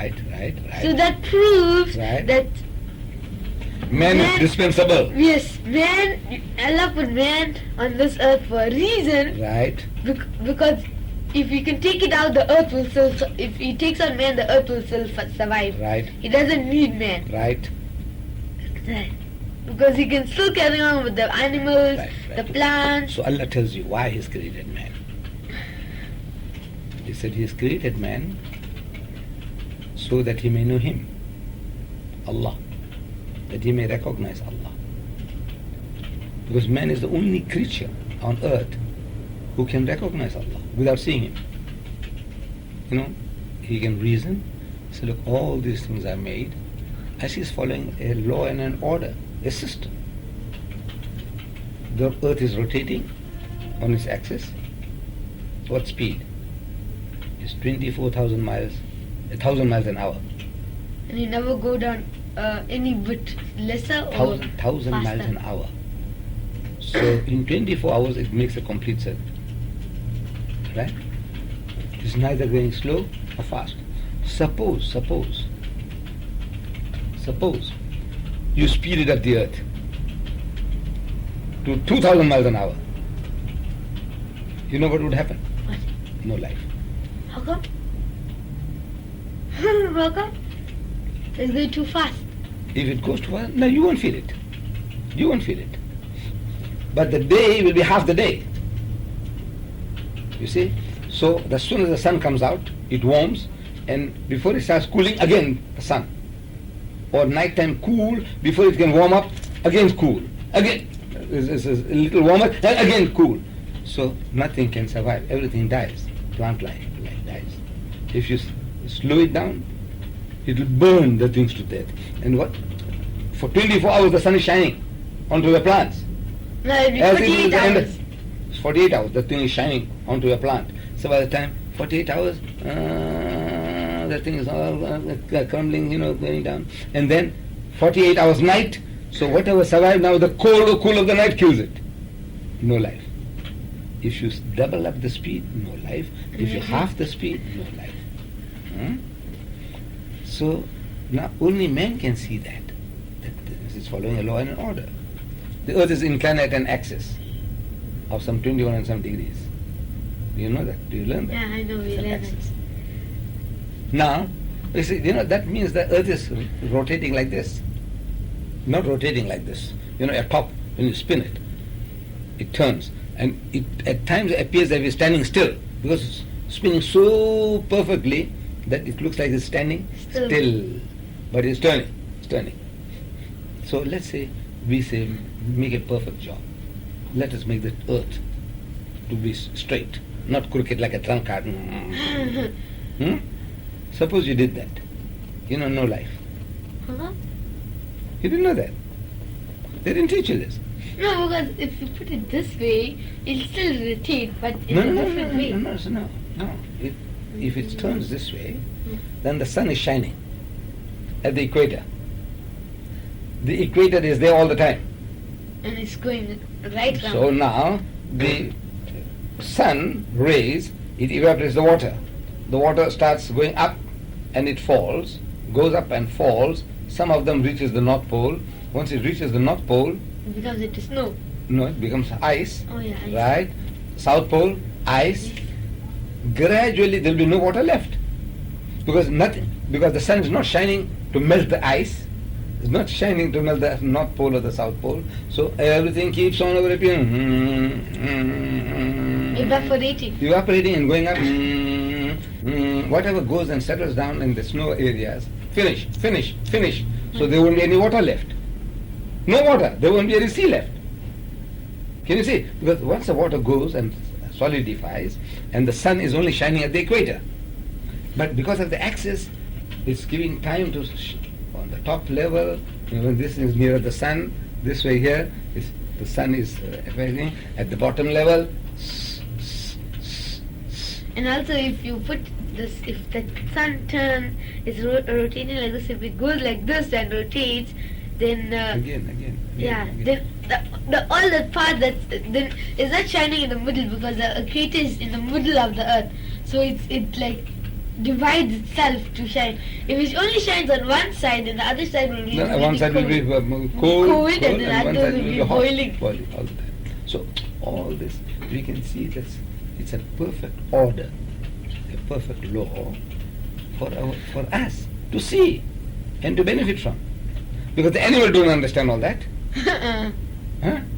Right. So that proves Right. that Man is dispensable. yes, Allah put man on this earth for a reason. Right. Because if he can take it out, the earth will still. If he takes on man, the earth will still survive. Right. He doesn't need man. Right. Because he can still carry on with the animals, Right. the plants. So Allah tells you why He's created man. He said He has created man so that he may know Him, Allah, that he may recognize Allah. Because man is the only creature on earth who can recognize Allah without seeing Him. You know, he can reason, say, look, all these things are made as he's following a law and an order, a system. The earth is rotating on its axis. What speed? It's 24,000 miles, 1,000 miles an hour. And you never go down any bit lesser or 1,000 miles faster. an hour. So in 24 hours it makes a complete circuit. Right? It's neither going slow or fast. Suppose you speeded up the earth to 2,000 miles an hour. You know what would happen? What? No life. How come? How come? It's going too fast. If it goes too fast, no, you won't feel it. You won't feel it. But the day will be half the day. You see? So as soon as the sun comes out, it warms, and before it starts cooling, again the sun. Or nighttime cool, before it can warm up, again cool. Again, it's a little warmer, again cool. So nothing can survive. Everything dies. Plant life dies. If you slow it down, it will burn the things to death. And what? For 24 hours the sun is shining onto the plants. No, it'll be As it 48 is the end hours. of- It's 48 hours, the thing is shining onto a plant. So by the time 48 hours, the thing is all crumbling, going down. And then 48 hours night, so whatever survived now, the cold or cool of the night kills it. No life. If you double up the speed, no life. If you half the speed, no life. So now only man can see that this is following a law and an order. The earth is inclined at an axis of some 21 and some degrees. Do you know that? Do you learn that? Yeah, I know, we It's an learn axis. it. Now, you see, that means the earth is rotating like this. Not rotating like this. At top, when you spin it, it turns. And it at times appears that it's standing still, because it's spinning so perfectly that it looks like it's standing still. But it's turning. So let's say we say make a perfect job. Let us make the earth to be straight, not crooked like a trunk card. Suppose you did that. No life. Huh? You didn't know that. They didn't teach you this. No, because if you put it this way, it'll still rotate, but in a different way. No. If it turns this way, then the sun is shining at the equator. The equator is there all the time. And it's going right round. So now the sun rays, it evaporates the water. The water starts going up and it falls, goes up and falls. Some of them reaches the North Pole. Once it reaches the North Pole, It becomes into snow. no, it becomes ice. Oh yeah, ice. Right? South Pole, ice. Gradually there will be no water left. Because the sun is not shining to melt the ice. It's not shining to melt the North Pole or the South Pole. So everything keeps on evaporating. Evaporating and going up. Whatever goes and settles down in the snow areas, finish. So there won't be any water left. No water. There won't be any sea left. Can you see? Because once the water goes and solidifies, and the sun is only shining at the equator. But because of the axis, it's giving time to, on the top level, when this is nearer the sun, this way here, the sun is affecting at the bottom level. And also if you put this, if the sun turns, it's rotating like this, if it goes like this and rotates, then Again. then all that part then is not shining in the middle, because the equator is in the middle of the earth. So it's like divides itself to shine. If it only shines on one side, then the other side will be Then really one side will be cold, and and the one other side will be hot, boiling. boiling all the time. So all this, we can see that it's a perfect order, a perfect law for us to see and to benefit from. Because the animal don't understand all that. Huh?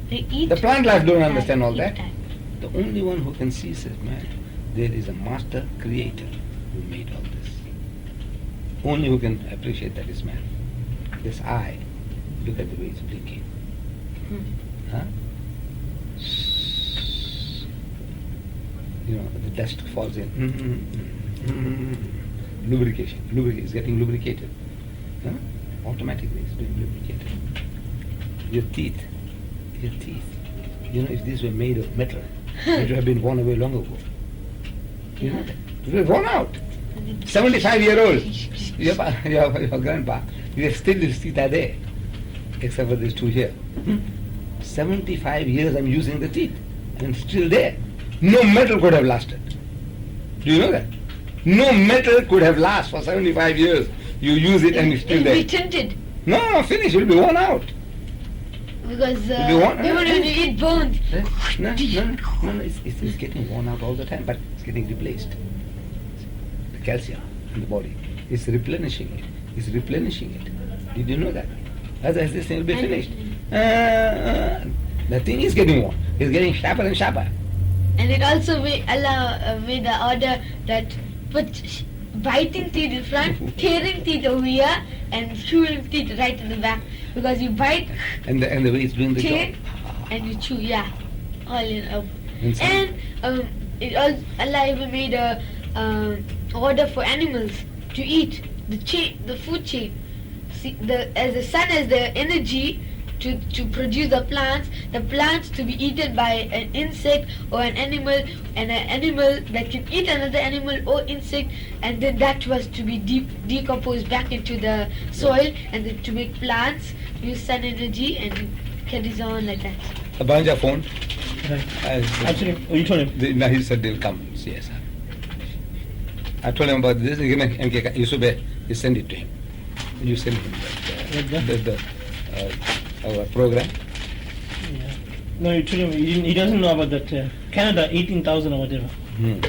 They eat. The plant life don't understand all eat that. The only one who can see says, man, there is a master creator who made all this. Only who can appreciate that is man. This eye, look at the way it's blinking. Huh? You know, the dust falls in. Lubrication. It's getting lubricated. Huh? Automatically it's being lubricated. Your teeth. You know, if these were made of metal, it would have been worn away long ago. You know that? It would have worn out. 75-year-old. Your grandpa, still his teeth are there. Except for these two here. 75 years I'm using the teeth. And still there. No metal could have lasted. Do you know that? No metal could have lasted for 75 years. You use it and it's still there. It'll be tinted. No, finish. It will be worn out. Because even when you eat bones. No, it's getting worn out all the time, but it's getting replaced. The calcium in the body is replenishing it. Did you know that? Otherwise this thing will be finished. The thing is getting worn. It's getting sharper and sharper. And it also made the order that put biting teeth in front, tearing teeth over here, and chewing teeth right in the back. Because you bite and the way it's doing the tear, job. and you chew, all in. Inside. And Allah even made a order for animals to eat the food chain. See, as the sun has the energy to produce the plants to be eaten by an insect or an animal, and an animal that can eat another animal or insect, and then that was to be decomposed back into the soil, and then to make plants use sun energy, and it carries on like that. Abanja phone. Right. Actually, you told him. He said they'll come. Yes, sir. I told him about this. You send it to him. You send him our program. Yeah. No, you told him he doesn't know about that. Canada, 18,000 or whatever. No,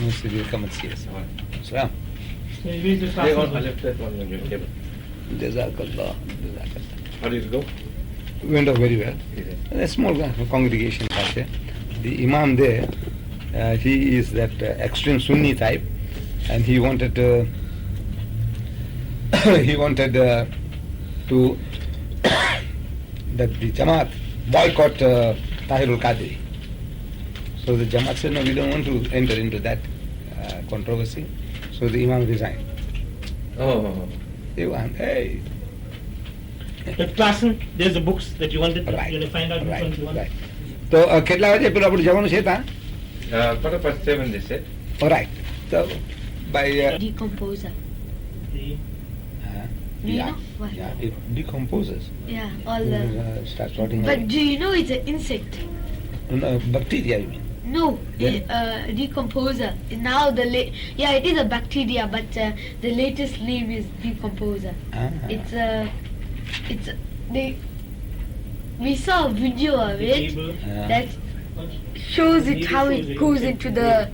so he'll come and see us. Assalaam. So he just I left that one on your table. Jazakallah. How did it go? Went off very well. A small congregation out there. The Imam there, he is that extreme Sunni type, and he wanted to that the Jamaat boycott Tahirul Qadri. So the Jamaat said, no, we don't want to enter into that controversy. So the Imam resigned. Oh. They went, hey. That class, there's the books that you wanted to Right. find out which ones you want. Right. So, કેટલા વાગે પેલું આપણું જવાનું છે તા? 7:15 they said. All right. So, by Decomposer. The- Do you yeah, know what? yeah, it decomposes. Yeah, all the. Starts rotting But away. do you know it's an insect? No, bacteria, you mean? No, Then? decomposer. Now it is a bacteria, but the latest name is decomposer. It's we saw a video of the it table. that shows it how it goes into the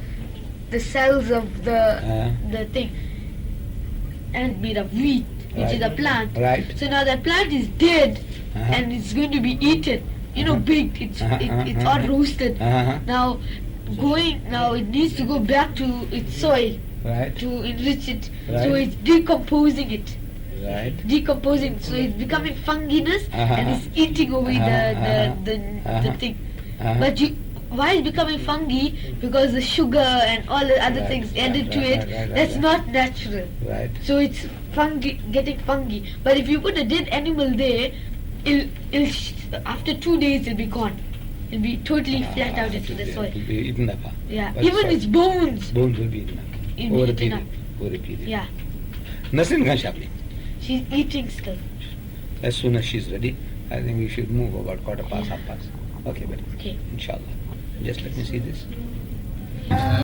cells of the thing, and it's made of wheat, which is a plant. Right. So now that plant is dead, Uh-huh. and it's going to be eaten. You know, baked. It's all roasted. Now it needs to go back to its soil Right. to enrich it. So Right. it's decomposing it. Right. Decomposing, so it's becoming funginess, and it's eating away the thing. But why it's becoming fungi? Because the sugar and all the other Right, things right, added to right, it. right, That's right. not natural. Right. So it's getting fungi. But if you put a dead animal there, after 2 days it'll be gone. It'll be totally flat out into the soil. It will be eaten up. Yeah, But even soil. its bones. Bones will be eaten up. It'll be Over a eaten period. up. Over a period. Yeah, Nasrin Khan Shabli. she's eating still. As soon as she's ready, I think we should move about 1/4 past, 1/2 past. Okay, but Okay. inshallah. Just let me see this.